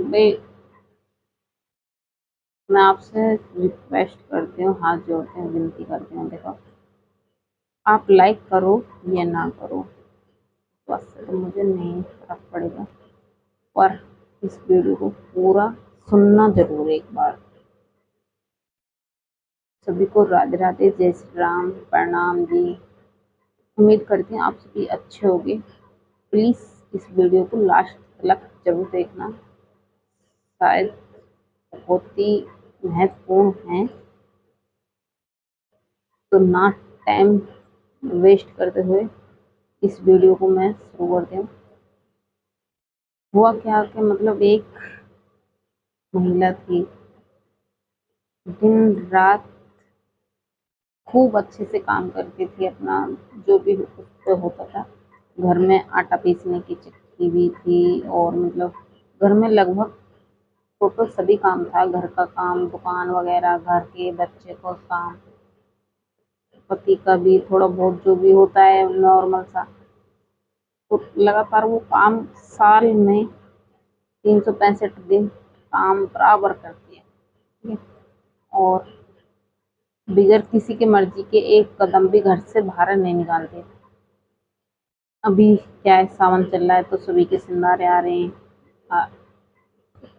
भाई मैं आपसे रिक्वेस्ट करती हूँ, हाथ जोड़ती हूँ, विनती करती हूँ, देखो आप लाइक करो या ना करो, बस तो मुझे नहीं फर्क पड़ेगा, पर इस वीडियो को पूरा सुनना जरूर एक बार। सभी को राधे राधे, जय श्री राम, प्रणाम जी। उम्मीद करती हूँ आप सभी अच्छे होंगे। प्लीज इस वीडियो को लास्ट तक जरूर देखना, शायद बहुत ही महत्वपूर्ण है। तो ना टाइम वेस्ट करते हुए इस वीडियो को मैं शुरू करती हूँ। हुआ क्या कि मतलब एक महिला थी, दिन रात खूब अच्छे से काम करती थी, अपना जो भी उससे होता था। घर में आटा पीसने की चक्की भी थी, और मतलब घर में लगभग टोटल सभी काम था, घर का काम, दुकान वगैरह, घर के बच्चे को काम, पति का भी थोड़ा बहुत जो भी होता है नॉर्मल सा। तो लगातार वो काम साल में 365 दिन काम बराबर करती है, ठीक है? और बिगैर किसी की मर्जी के एक कदम भी घर से बाहर नहीं निकालते। अभी क्या है, सावन चल रहा है तो सभी के सिंगारे आ रहे हैं।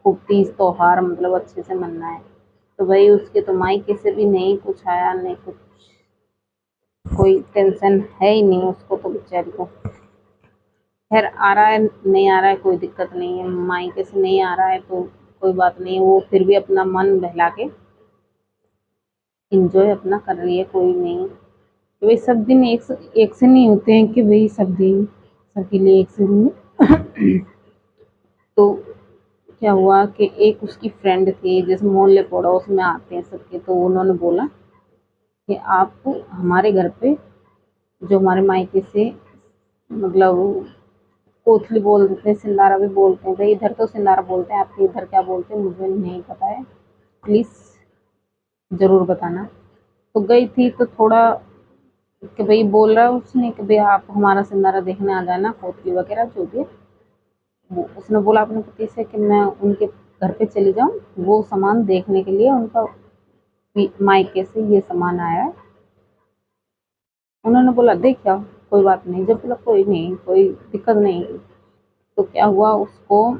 खूब तीज त्योहार मतलब अच्छे से मनना है, तो भाई उसके तो मायके से भी नहीं कुछ आया, नहीं कुछ, कोई टेंशन है ही नहीं उसको, तो बेचारी को। खैर आ रहा है नहीं आ रहा है कोई दिक्कत नहीं है, मायके से नहीं आ रहा है तो कोई बात नहीं है, वो फिर भी अपना मन बहला के इंजॉय अपना कर रही है, कोई नहीं। तो भाई सब दिन एक से नहीं होते हैं कि भाई सब दिन सबके लिए एक से नहीं। तो क्या हुआ कि एक उसकी फ्रेंड थी, जैसे मोहल्ले पड़ोस में आते हैं सबके, तो उन्होंने बोला कि आप हमारे घर पे, जो हमारे मायके से मतलब कोथली बोल देते हैं, सिंदारा भी बोलते हैं, भाई इधर तो सिंदारा बोलते हैं, आपके इधर क्या बोलते हैं मुझे नहीं पता है, प्लीज़ ज़रूर बताना। तो गई थी तो थोड़ा कि भाई बोल रहा है उसने कि भाई आप हमारा सिंदारा देखने आ जाना, कोतली वगैरह जो भी है। वो उसने बोला अपने पति से कि मैं उनके घर पे चली जाऊँ, वो सामान देखने के लिए, उनका मायके से ये सामान आया है। उन्होंने बोला देख आओ, कोई बात नहीं। जब बोला कोई नहीं, कोई दिक्कत नहीं, तो क्या हुआ, उसको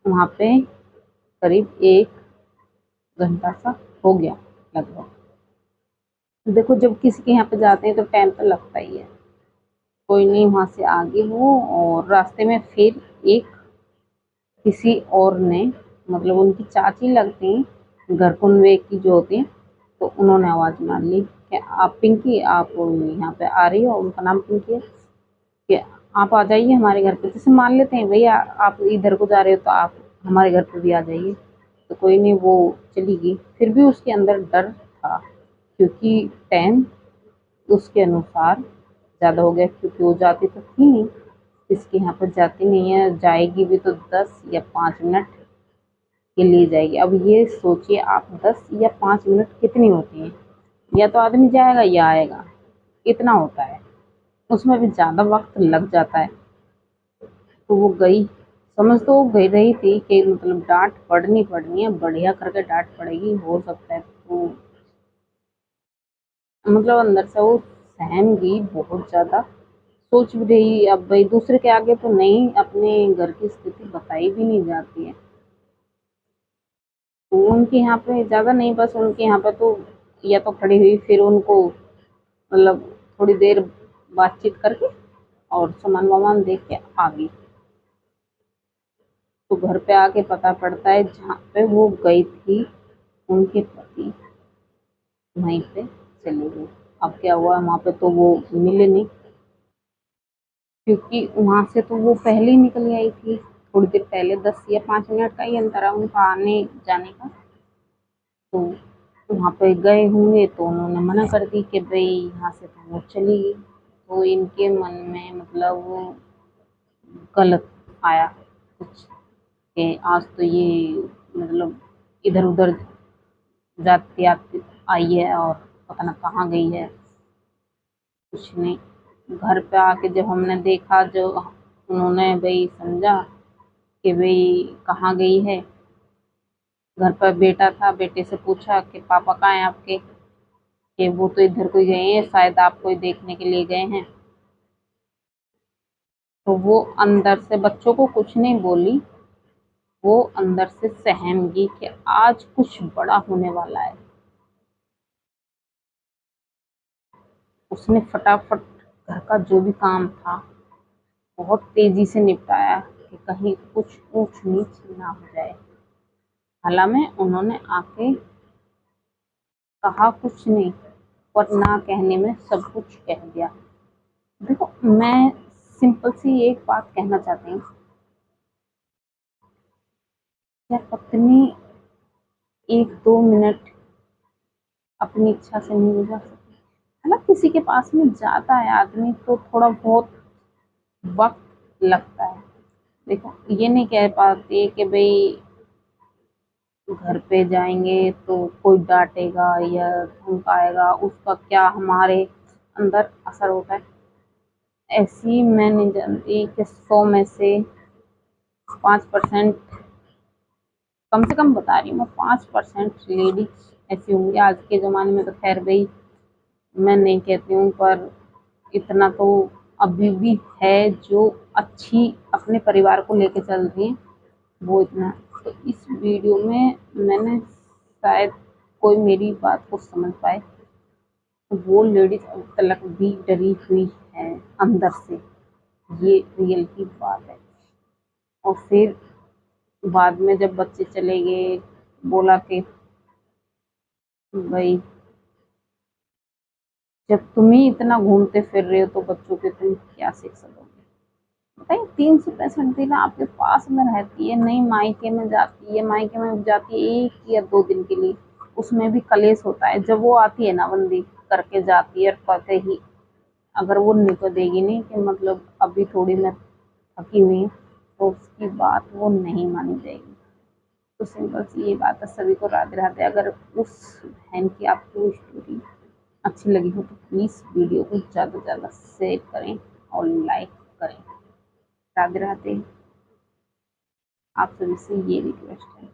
वहाँ पे करीब 1 घंटा सा हो गया लगभग। देखो जब किसी के यहाँ पे जाते हैं तो टाइम तो लगता ही है। कोई नहीं, वहाँ से आगे वो, और रास्ते में फिर एक किसी और ने, मतलब उनकी चाची लगती हैं, घर कुनवे की जो होती हैं, तो उन्होंने आवाज़ मार ली कि आप पिंकी, आप यहाँ पे आ रही हो, उनका नाम पिंकी है, कि आप आ जाइए हमारे घर पे। जैसे मान लेते हैं भैया आप इधर को जा रहे हो तो आप हमारे घर पे भी आ जाइए। तो कोई नहीं, वो चली गई, फिर भी उसके अंदर डर था, क्योंकि टाइम उसके अनुसार ज़्यादा हो गया, क्योंकि वो जाती तो थी नहीं, इसके यहाँ पर जाती नहीं है, जाएगी भी तो 10 या 5 मिनट के लिए जाएगी। अब ये सोचिए आप, 10 या 5 मिनट कितनी होती हैं, या तो आदमी जाएगा या आएगा, इतना होता है, उसमें भी ज़्यादा वक्त लग जाता है। तो वो गई, समझ तो वो गई रही थी कि मतलब डांट पड़नी है, बढ़िया करके डांट पड़ेगी, हो सकता है तो मतलब अंदर से वो सहम गई बहुत ज़्यादा। सोच भी रही, अब भाई दूसरे के आगे तो नहीं, अपने घर की स्थिति बताई भी नहीं जाती है। तो उनके यहाँ पे ज़्यादा नहीं, बस उनके यहाँ पे तो या तो खड़ी हुई, फिर उनको मतलब थोड़ी देर बातचीत करके और सामान वामान देख के आ गई। तो घर पे आके पता पड़ता है जहाँ पे वो गई थी, उनके पति वहीं पे चले गए। अब क्या हुआ, वहाँ पे तो वो मिले नहीं, क्योंकि वहाँ से तो वो पहले ही निकल आई थी, थोड़ी देर पहले, 10 या 5 मिनट का ही अंतर है उनका आने जाने का। तो वहाँ पे गए होंगे तो उन्होंने मना कर दी कि भाई यहाँ से तो वो चली गई। तो इनके मन में मतलब वो गलत आया कुछ, कि आज तो ये मतलब इधर उधर जाती आती आई है, और पता ना कहाँ गई है, कुछ नहीं। घर पे आके जब हमने देखा, जो उन्होंने भाई समझा कि भाई कहाँ गई है, घर पर बेटा था, बेटे से पूछा कि पापा कहाँ हैं आपके, कि वो तो इधर कोई गए हैं, शायद आपको ही देखने के लिए गए हैं। तो वो अंदर से बच्चों को कुछ नहीं बोली, वो अंदर से सहम गई कि आज कुछ बड़ा होने वाला है। उसने फटाफट घर का जो भी काम था बहुत तेजी से निपटाया कि कहीं कुछ ऊंच नीच ना हो जाए। हालांकि उन्होंने आके कहा कुछ नहीं, पर ना कहने में सब कुछ कह दिया। देखो, मैं सिंपल सी एक बात कहना चाहती हूँ, क्या पत्नी 1-2 मिनट अपनी इच्छा से नहीं गुजार सकती? है ना, किसी के पास में जाता है आदमी तो थोड़ा बहुत वक्त लगता है। देखो, ये नहीं कह पाते कि भाई घर पे जाएंगे तो कोई डांटेगा या धमकाएगा, उसका क्या हमारे अंदर असर होता है। ऐसी मैं नहीं जानती कि 100 में से 5%, कम से कम बता रही हूँ मैं, 5% लेडीज ऐसी होंगी। आज के ज़माने में तो खैर भाई मैं नहीं कहती हूँ, पर इतना तो अभी भी है जो अच्छी अपने परिवार को लेके चल रही है, वो इतना। तो इस वीडियो में मैंने, शायद कोई मेरी बात को समझ पाए, वो लेडीज अब तक भी डरी हुई है अंदर से, ये रियल की बात है। और फिर बाद में जब बच्चे चले गए, बोला कि भाई जब तुम ही इतना घूमते फिर रहे हो तो बच्चों के तुम क्या शिक्षा दोगे? बताइए, 365 दिन आपके पास में रहती है, नहीं मायके में जाती है, मायके में जाती है 1 या 2 दिन के लिए, उसमें भी कलेश होता है। जब वो आती है ना बंदी करके जाती है, और कहते ही अगर वो निकल देगी नहीं कि मतलब अभी थोड़ी मैं थकी हुई हूँ, तो उसकी बात वो नहीं मानी जाएगी। तो सिंपल सी ये बात है, सभी को राधे राधे। अगर उस बहन की आपको स्टोरी अच्छी लगी हो तो प्लीज़ वीडियो को ज़्यादा से ज़्यादा शेयर करें और लाइक करें। राधे राधे। आप सभी से ये रिक्वेस्ट है।